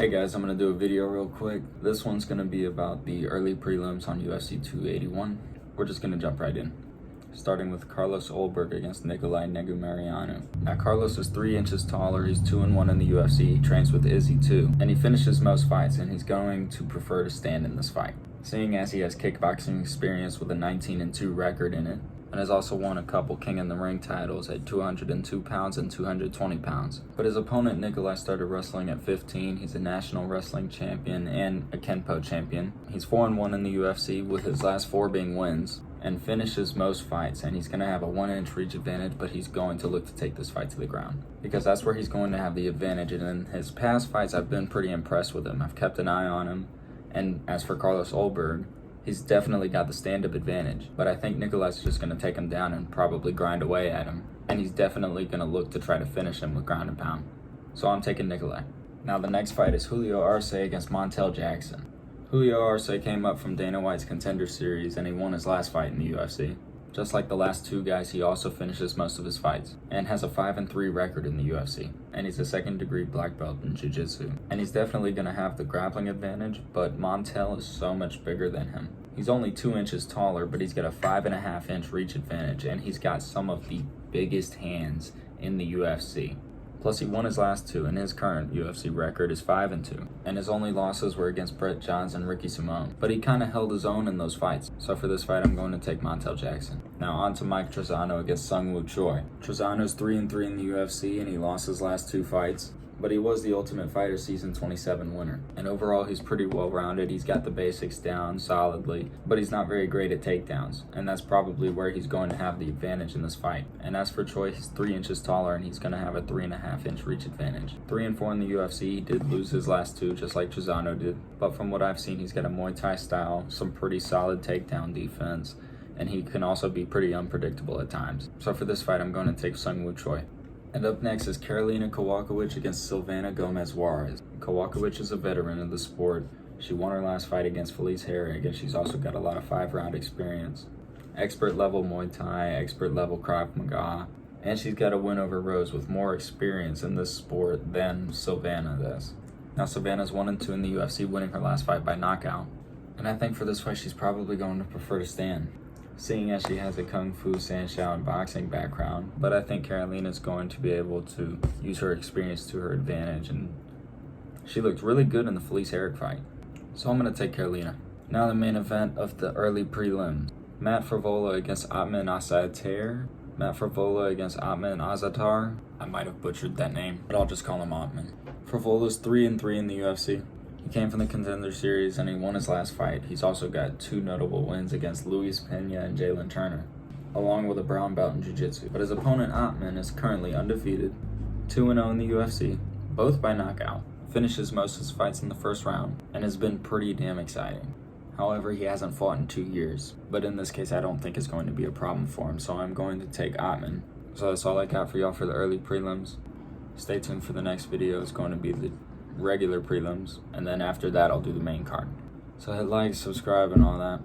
Hey guys, I'm going to do a video real quick. This one's going to be about the early prelims on UFC 281. We're just going to jump right in. Starting with Carlos Ulberg against Nikolai Negumereanu. Now Carlos is 3 inches taller, he's 2-1 in the UFC, he trains with Izzy too, and he finishes most fights, and he's going to prefer to stand in this fight. Seeing as he has kickboxing experience with a 19-2 record in it, and has also won a couple King in the Ring titles at 202 pounds and 220 pounds. But his opponent Nikolai started wrestling at 15. He's a national wrestling champion and a Kenpo champion. He's 4-1 in the UFC, with his last 4 being wins, and finishes most fights, and he's going to have a 1-inch reach advantage, but he's going to look to take this fight to the ground, because that's where he's going to have the advantage. And in his past fights, I've been pretty impressed with him. I've kept an eye on him, and as for Carlos Ulberg, he's definitely got the stand-up advantage, but I think Nikolai's just going to take him down and probably grind away at him, and he's definitely going to look to try to finish him with ground and pound. So I'm taking Nikolai. Now the next fight is Julio Arce against Montel Jackson. Julio Arce came up from Dana White's Contender Series, and he won his last fight in the UFC. Just like the last 2 guys, he also finishes most of his fights, and has a 5-3 record in the UFC, and he's a 2nd-degree black belt in Jiu-Jitsu. And he's definitely going to have the grappling advantage, but Montel is so much bigger than him. He's only 2 inches taller, but he's got a 5.5-inch reach advantage, and he's got some of the biggest hands in the UFC. Plus, he won his last 2, and his current UFC record is 5-2. And his only losses were against Brett Johns and Ricky Simone. But he kind of held his own in those fights. So for this fight, I'm going to take Montel Jackson. Now on to Mike Trizano against Seung-woo Choi. Trizano's 3-3 in the UFC, and he lost his last 2 fights. But he was the Ultimate Fighter Season 27 winner. And overall, he's pretty well-rounded. He's got the basics down solidly, but he's not very great at takedowns. And that's probably where he's going to have the advantage in this fight. And as for Choi, he's 3 inches taller, and he's going to have a 3.5-inch reach advantage. 3-4 in the UFC, he did lose his last 2, just like Trizano did. But from what I've seen, he's got a Muay Thai style, some pretty solid takedown defense, and he can also be pretty unpredictable at times. So for this fight, I'm going to take Seung-woo Choi. And up next is Karolina Kowalkiewicz against Silvana Gomez Juarez. Kowalkiewicz is a veteran of the sport. She won her last fight against Felice Herrig, and she's also got a lot of 5-round experience. Expert level Muay Thai, expert level Krav Maga, and she's got a win over Rose with more experience in this sport than Silvana does. Now Silvana's 1-2 in the UFC, winning her last fight by knockout. And I think for this fight, she's probably going to prefer to stand, seeing as she has a Kung Fu, Sanshao, and boxing background. But I think Karolina's going to be able to use her experience to her advantage, and she looked really good in the Felice Herrig fight. So I'm going to take Karolina. Now the main event of the early prelims. Matt Frevola against Atman Asatar. Matt Frevola against Atman Azatar. I might have butchered that name, but I'll just call him Atman. Frevola's 3-3 in the UFC. He came from the Contender Series, and he won his last fight. He's also got 2 notable wins against Luis Pena and Jalen Turner, along with a brown belt in Jiu-Jitsu. But his opponent, Atman, is currently undefeated, 2-0 in the UFC, both by knockout, finishes most of his fights in the first round, and has been pretty damn exciting. However, he hasn't fought in 2 years, but in this case, I don't think it's going to be a problem for him, so I'm going to take Atman. So that's all I got for y'all for the early prelims. Stay tuned for the next video. It's going to be the regular prelims, and then after that I'll do the main card. So hit like, subscribe, and all that.